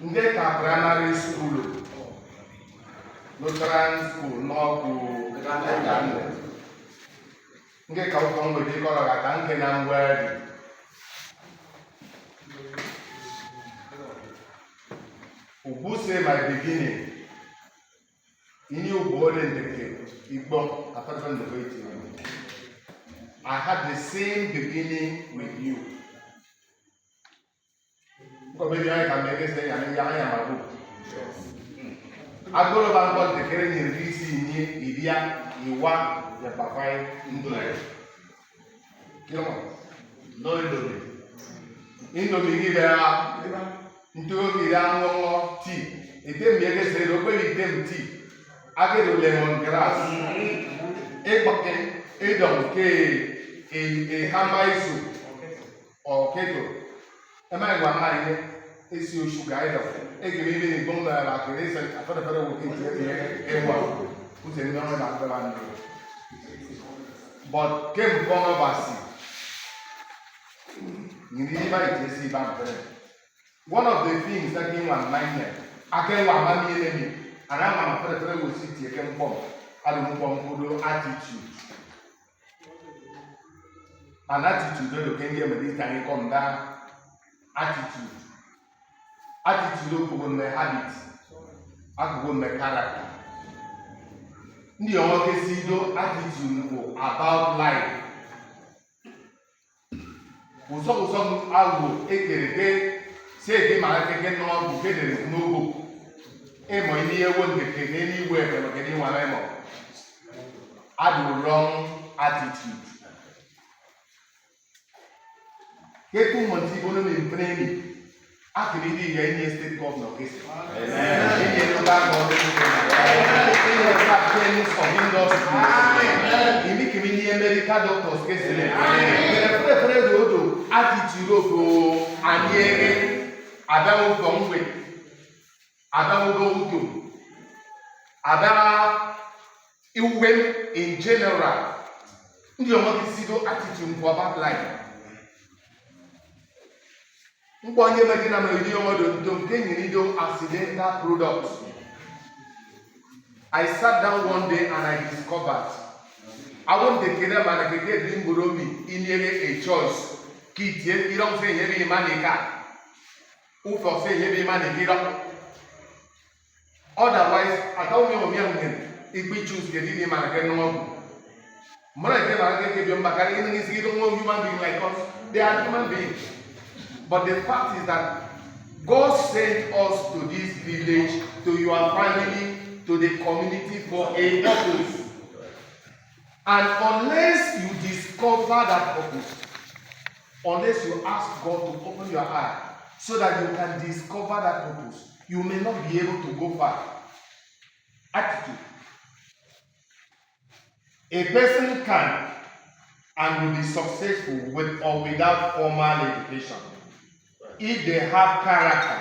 Ndeka primary school, Lutheran school, Norku, Ndeka Ukongo, Dikola, Tanke, and word. Ubuse, my beginning. In you born in the cave, Igbo, apart from the waiting. I had the same beginning with you. Probably I can make it say, I mean, I am a book. I go about the carrying in DC, India, Iwa, the Papa, England. Come on. No, Indomie, there are into the tea. It didn't make it say, nobody them tea. I get a lemon grass. A bucket, a donkey. A hammer soup or kettle. Am I one line? Is you sugar either? A giving a bone like a reason. I thought a fellow would a one who's a young man. But came from a bassy. You need to see back there. One of the things that came on mind, I came on money enemy, and I'm a fellow will sit here, came from. I don't want attitude. An attitude that can get me this time come down. Attitude. Attitude will my habits. I will my character. The only single attitude about life. Some I will say the no there is no hope. Won't get anywhere from anyone else. I do wrong attitude. Get 2 months in training. I can be any state governor. In America doctors. Attitude in general. You attitude for bad life. Accidental products. I sat down one day and I discovered I want to get them and I can get him in a choice. Kid, you don't say heavy money car. Who for say heavy money get otherwise, I don't know if we choose the him and get no more. I get them back and you don't know human being like us. They are human beings. But the fact is that God sent us to this village, to your family, to the community for a purpose. And unless you discover that purpose, unless you ask God to open your eye so that you can discover that purpose, you may not be able to go far. Attitude. A person can and will be successful with or without formal education if they have character,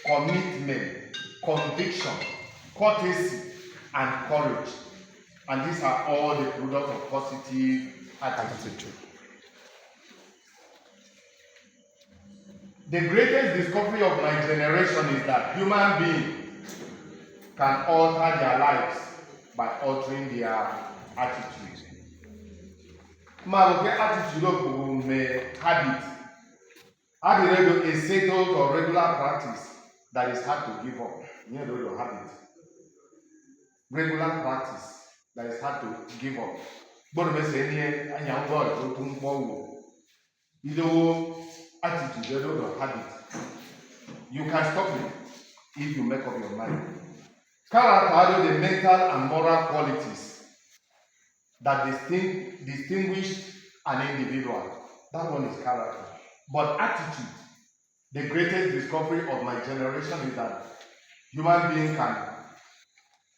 commitment, conviction, courtesy, and courage. And these are all the products of positive attitude. The greatest discovery of my generation is that human beings can alter their lives by altering their attitude. My attitude of habit. Habit is a settled or regular practice that is hard to give up. You know your habit. Regular practice that is hard to give up. But we say here, and young boy, go to forward. You know, attitude, you know your habit. You can stop it if you make up your mind. Character are the mental and moral qualities that distinguish an individual. That one is character. But attitude, the greatest discovery of my generation is that human beings can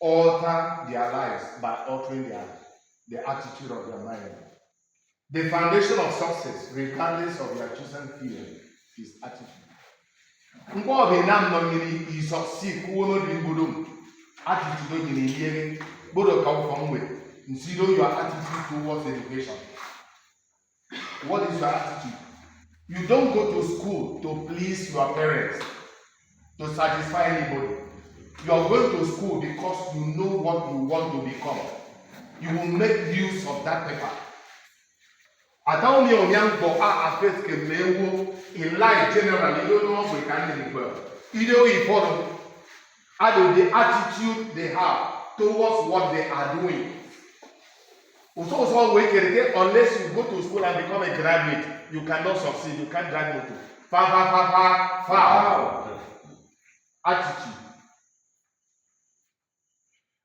alter their lives by altering the attitude of their mind. The foundation of success, regardless of your chosen field, is attitude. You succeed, attitude but your attitude towards education. What is your attitude? You don't go to school to please your parents, to satisfy anybody. You are going to school because you know what you want to become. You will make use of that paper. Àtàwọn mi ò yàn gbọ́ affect kèmẹ́wó in life generally you don't know what we can do well. You know important. And the attitude they have towards what they are doing. Also, unless you go to school and become a graduate, you cannot succeed. You can't drive motor. Far. Attitude.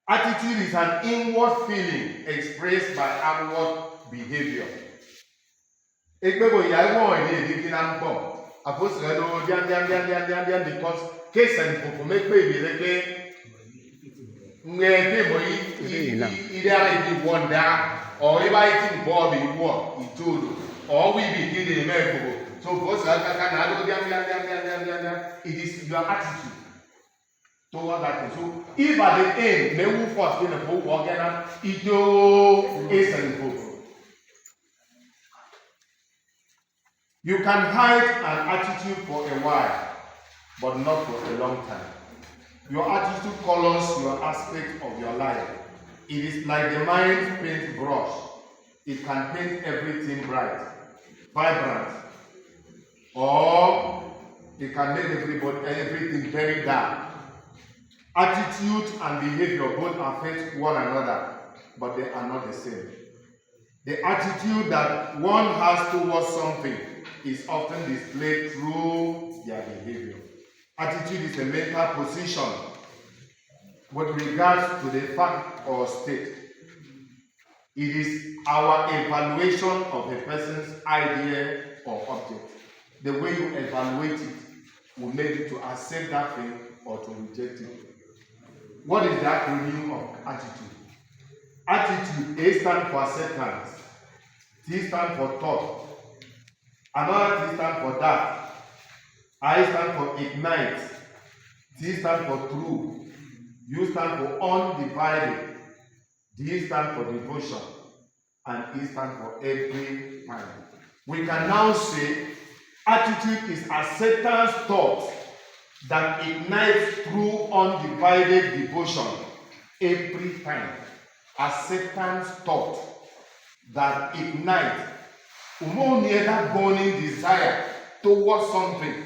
Attitude is an inward feeling expressed by outward behavior. Because case and people make baby either wonder or if I think Bobby what he told or we be the so it is your attitude toward that. So if at the end they will first in the book organ it is a you can hide an attitude for a while, but not for a long time. Your attitude colors your aspect of your life. It is like the mind's paint brush. It can paint everything bright, vibrant, or it can make everything very dark. Attitude and behavior both affect one another, but they are not the same. The attitude that one has towards something is often displayed through their behavior. Attitude is a mental position with regards to the fact or state. It is our evaluation of a person's idea or object. The way you evaluate it will make you to accept that thing or to reject it. What is the acronym of attitude? Attitude, A stands for acceptance, T stands for thought, another T stands for that, I stand for ignite, T stands for true, U stands for undivided, D stands for devotion, and E stands for every mind. We can now say attitude is acceptance thought that ignites through undivided devotion every time. Acceptance thought that ignites that burning desire towards something.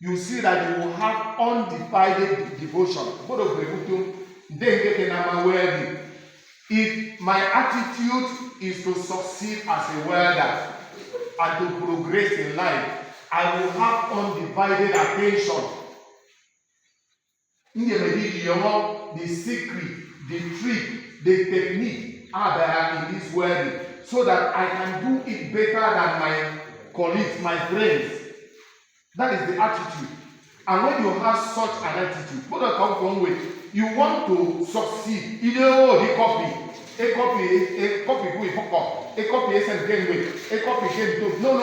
You see that you will have undivided devotion. If my attitude is to succeed as a welder and to progress in life, I will have undivided attention. The secret, the trick, the technique are there in this welding, so that I can do it better than my colleagues, my friends. That is the attitude. And when you have such an attitude, what come from with? You want to succeed. You know the copy. A copy No.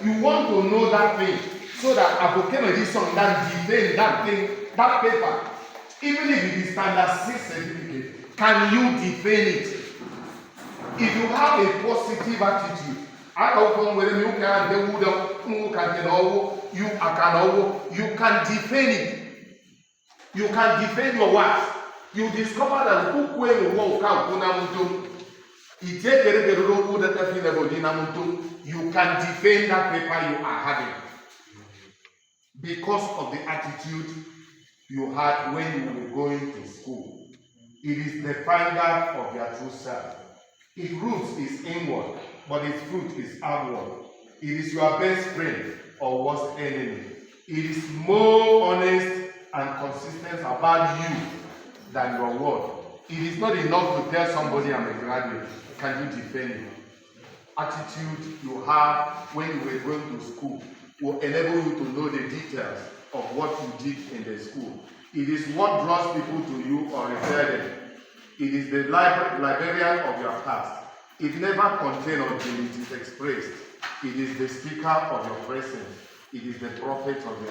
You want to know that thing, so that I can this song, that defend that thing, that paper. Even if it is standard 6 certificate, can you defend it? If you have a positive attitude, you can defend it. You can defend your words. You discover that you can defend that paper you are having because of the attitude you had when you were going to school. It is the finder of your true self. Its roots is inward, but its fruit is outward. It is your best friend or worst enemy. It is more honest and consistent about you than your word. It is not enough to tell somebody I'm a graduate. Can you defend it? Attitude you have when you were going to school will enable you to know the details of what you did in the school. It is what draws people to you or refer them. It is the librarian of your past. It never contains until it is expressed. It is the speaker of your present. It is the prophet of your